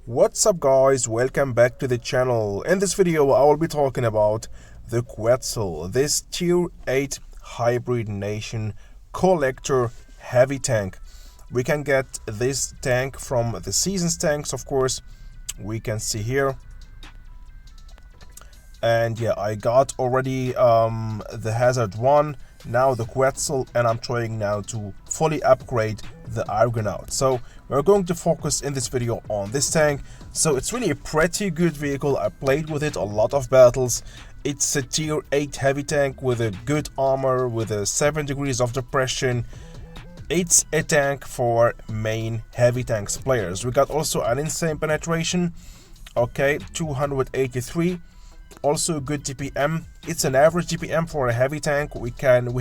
What's up guys, welcome back to the channel. In this video I will be talking about the Quetzal, this tier 8 hybrid nation collector heavy tank. We can get this tank from the seasons tanks, of course. We can see here, and yeah, I got already the hazard 1, now the Quetzal, and I'm trying now to fully upgrade the Argonaut. So we're going to focus in this video on this tank. So it's really a pretty good vehicle. I played with it a lot of battles. It's a tier 8 heavy tank with a good armor, with a 7 degrees of depression. It's a tank for main heavy tanks players. We got also an insane penetration, okay, 283. Also good TPM. It's an average TPM for a heavy tank. We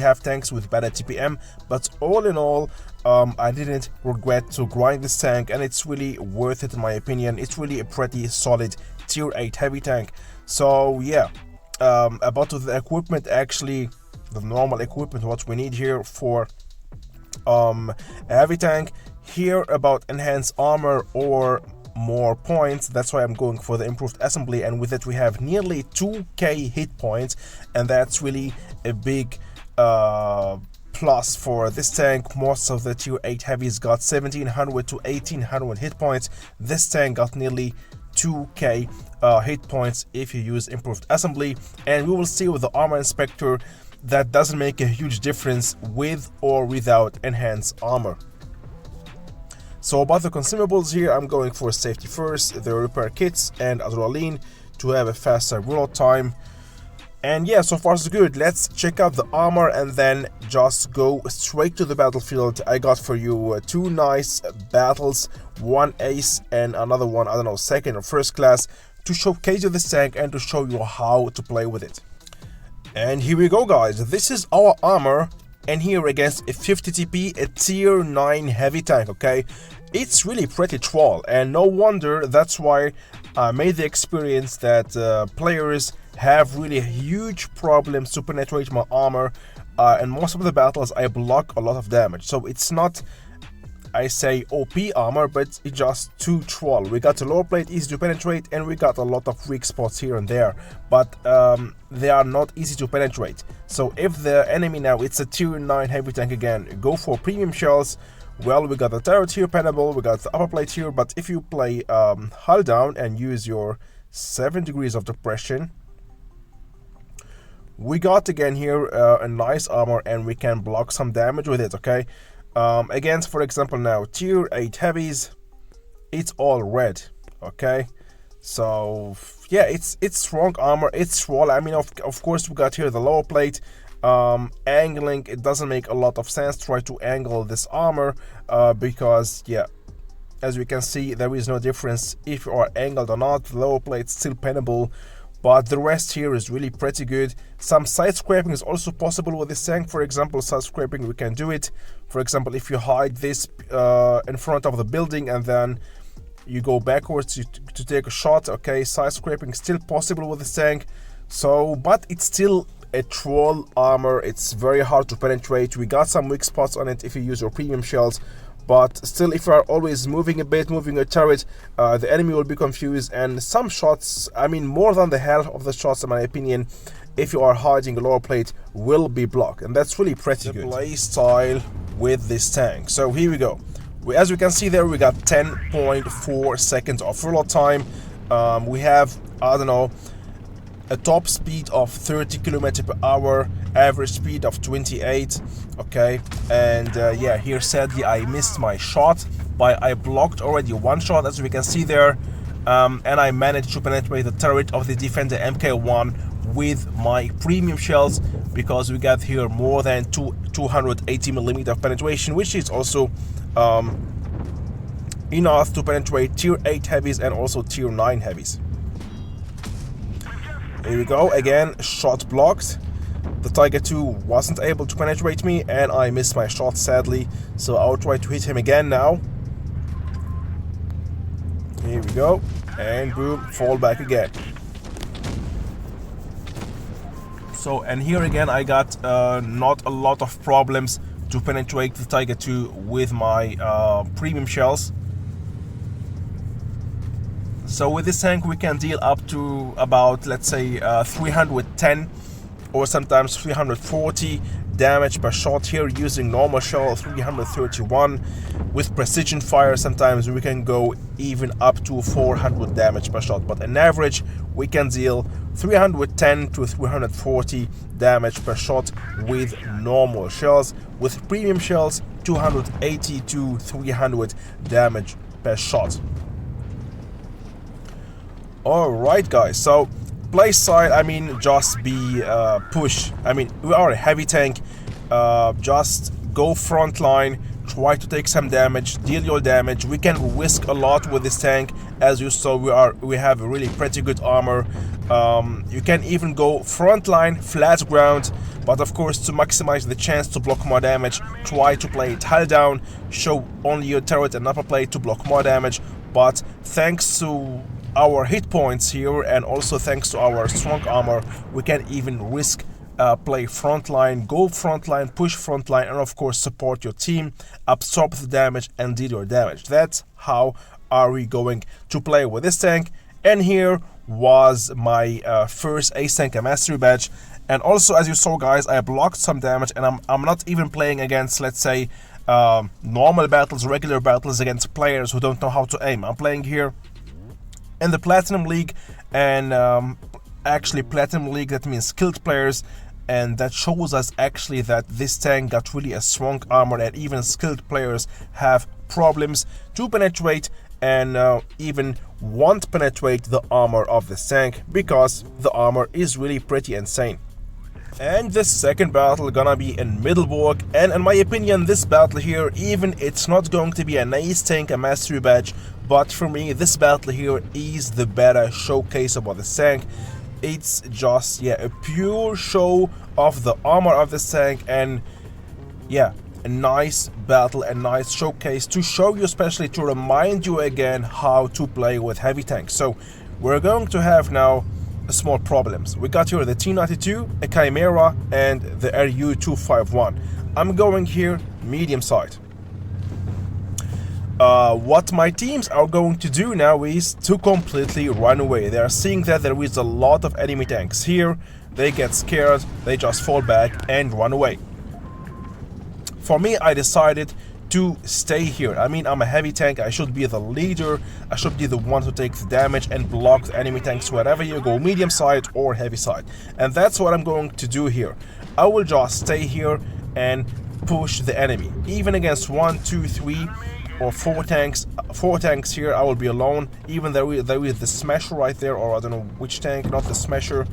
have tanks with better TPM, but all in all, I didn't regret to grind this tank, and it's really worth it in my opinion. It's really a pretty solid tier 8 heavy tank. So yeah, about the equipment, actually the normal equipment what we need here for a heavy tank here, about enhanced armor or more points. That's why I'm going for the improved assembly, and with it we have nearly 2k hit points, and that's really a big plus for this tank. Most of the tier 8 heavies got 1700 to 1800 hit points. This tank got nearly 2k hit points if you use improved assembly, and we will see with the armor inspector that doesn't make a huge difference with or without enhanced armor. So about the consumables here, I'm going for safety first, the repair kits and adrenaline to have a faster reload time. And yeah, so far so good. Let's check out the armor and then just go straight to the battlefield. I got for you two nice battles, one ace and another one, I don't know, second or first class, to showcase you this tank and to show you how to play with it. And here we go guys, this is our armor. And here against a 50 TP, a tier 9 heavy tank, okay? It's really pretty troll, and no wonder that's why I made the experience that players have really huge problems to penetrate my armor. And most of the battles I block a lot of damage, so it's not, I say, OP armor, but it's just too troll. We got a lower plate, easy to penetrate, and we got a lot of weak spots here and there, but they are not easy to penetrate. So if the enemy now, it's a tier 9 heavy tank again, go for premium shells. Well, we got the turret here, penable, we got the upper plate here, but if you play hull down and use your 7 degrees of depression, we got again here a nice armor, and we can block some damage with it, okay? Against, for example, now tier 8 heavies, it's all red, okay? So yeah, it's strong armor, it's strong. I mean, of course we got here the lower plate. Angling, it doesn't make a lot of sense try to angle this armor because yeah, as we can see, there is no difference if you are angled or not. The lower plate still penable, but the rest here is really pretty good. Some side scraping is also possible with this tank. For example, side scraping, we can do it. For example, if you hide this in front of the building and then you go backwards to take a shot, okay, side scraping still possible with this tank. So, but it's still a troll armor, it's very hard to penetrate. We got some weak spots on it if you use your premium shells, but still, if you are always moving a bit, moving a turret, the enemy will be confused, and some shots, I mean more than the half of the shots in my opinion, if you are hiding a lower plate, will be blocked, and that's really pretty good. The play style with this tank. So here we go. As we can see there, we got 10.4 seconds of reload time. We have, I don't know, a top speed of 30 km per hour, average speed of 28, okay? And yeah, here sadly I missed my shot, but I blocked already one shot, as we can see there, and I managed to penetrate the turret of the Defender MK1 with my premium shells, because we got here more than 280mm of penetration, which is also enough to penetrate tier 8 heavies and also tier 9 heavies. Here we go, again, shot blocked. The Tiger 2 wasn't able to penetrate me, and I missed my shot sadly, so I'll try to hit him again now. Here we go, and boom, fall back again. So, and here again I got not a lot of problems to penetrate the Tiger 2 with my premium shells. So with this tank we can deal up to about, let's say, 310 or sometimes 340 damage per shot here using normal shell. 331 with precision fire. Sometimes we can go even up to 400 damage per shot, but on average we can deal 310 to 340 damage per shot with normal shells. With premium shells, 280 to 300 damage per shot. Alright guys, so play side, I mean, just be push. I mean, we are a heavy tank. Just go front line, try to take some damage, deal your damage. We can risk a lot with this tank. As you saw, we have a really pretty good armor. You can even go front line, flat ground, but of course to maximize the chance to block more damage, try to play it hull down, show only your turret and upper plate to block more damage. But thanks to our hit points here and also thanks to our strong armor, we can even risk play frontline, go frontline, push frontline, and of course support your team, absorb the damage and deal your damage. That's how are we going to play with this tank. And here was my first ace tank mastery badge. And also, as you saw guys, I blocked some damage, and I'm not even playing against, let's say, normal battles, regular battles against players who don't know how to aim. I'm playing here in the Platinum League, and actually Platinum League, that means skilled players, and that shows us actually that this tank got really a strong armor, and even skilled players have problems to penetrate and even won't penetrate the armor of this tank because the armor is really pretty insane. And the second battle gonna be in Middelburg, and in my opinion this battle here, even it's not going to be an ace tank, a mastery badge, but for me this battle here is the better showcase about this tank. It's just, yeah, a pure show of the armor of this tank, and yeah, a nice battle, a nice showcase to show you, especially to remind you again how to play with heavy tanks. So we're going to have now small problems. We got here the T92, a Chimera, and the RU-251. I'm going here medium side. What my teams are going to do now is to completely run away. They are seeing that there is a lot of enemy tanks here. They get scared, they just fall back and run away. For me, I decided to stay here. I mean, I'm a heavy tank, I should be the leader, I should be the one to take the damage and block the enemy tanks wherever you go, medium side or heavy side. And that's what I'm going to do here. I will just stay here and push the enemy. Even against 1, 2, 3 or 4 tanks here, I will be alone. Even there is the Smasher right there, or I don't know which tank, not the Smasher.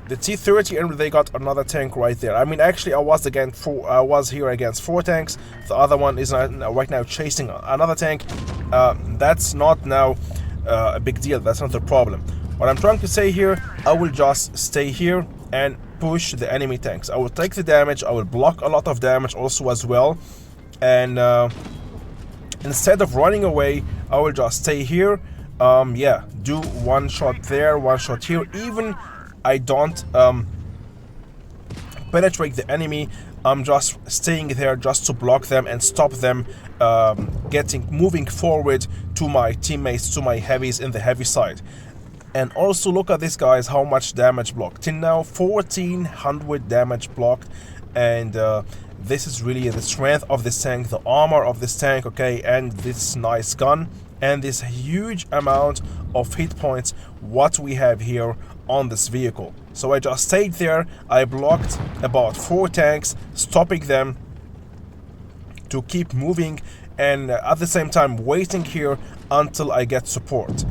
The T30, and they got another tank right there. I mean, actually, I was here against 4 tanks. The other one is right now chasing another tank. That's not now a big deal. That's not the problem. What I'm trying to say here, I will just stay here and push the enemy tanks. I will take the damage. I will block a lot of damage also as well. And instead of running away, I will just stay here. Yeah, do one shot there, one shot here. Even I don't penetrate the enemy, I'm just staying there just to block them and stop them moving forward to my teammates, to my heavies in the heavy side. And also look at this, guys, how much damage blocked. Till now 1400 damage blocked, and this is really the strength of this tank, the armor of this tank, okay, and this nice gun and this huge amount of hit points what we have here on this vehicle. So I just stayed there, I blocked about 4 tanks, stopping them to keep moving, and at the same time waiting here until I get support.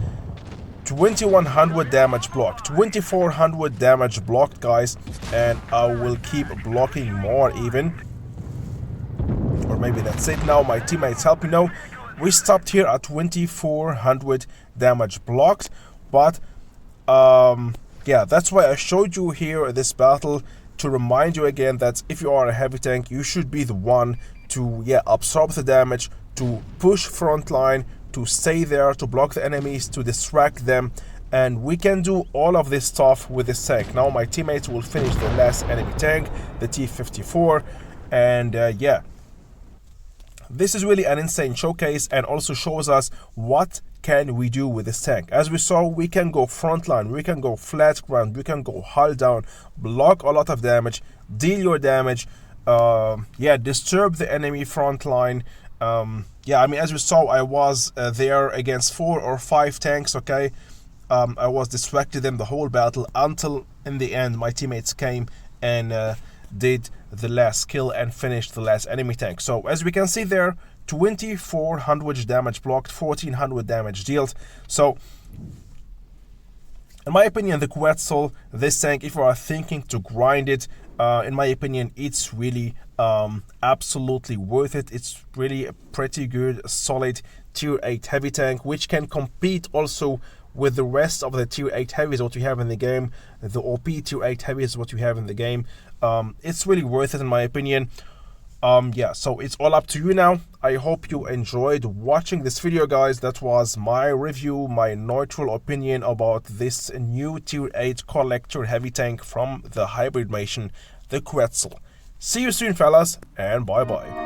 2100 damage blocked, 2400 damage blocked, guys, and I will keep blocking more even. Or maybe that's it now, my teammates help me now. We stopped here at 2400 damage blocked, but yeah, that's why I showed you here this battle, to remind you again that if you are a heavy tank, you should be the one to, yeah, absorb the damage, to push front line, to stay there, to block the enemies, to distract them, and we can do all of this stuff with this tank. Now my teammates will finish the last enemy tank, the T-54, and yeah, This is really an insane showcase and also shows us what can we do with this tank. As we saw, we can go frontline, we can go flat ground, we can go hull down, block a lot of damage, deal your damage, disturb the enemy frontline. I mean, as we saw, I was there against 4 or 5 tanks, okay? I was distracted them the whole battle until in the end my teammates came and did the last kill and finished the last enemy tank. So as we can see there, 2400 damage blocked, 1400 damage dealt. So in my opinion, the Quetzal, this tank, if you are thinking to grind it, in my opinion, it's really absolutely worth it. It's really a pretty good, solid tier 8 heavy tank, which can compete also with the rest of the tier 8 heavies what we have in the game. The OP tier 8 heavies what we have in the game. It's really worth it in my opinion. So it's all up to you now. I hope you enjoyed watching this video, guys. That was my review, my neutral opinion about this new tier 8 collector heavy tank from the hybrid nation, the Quetzal. See you soon, fellas, and bye bye.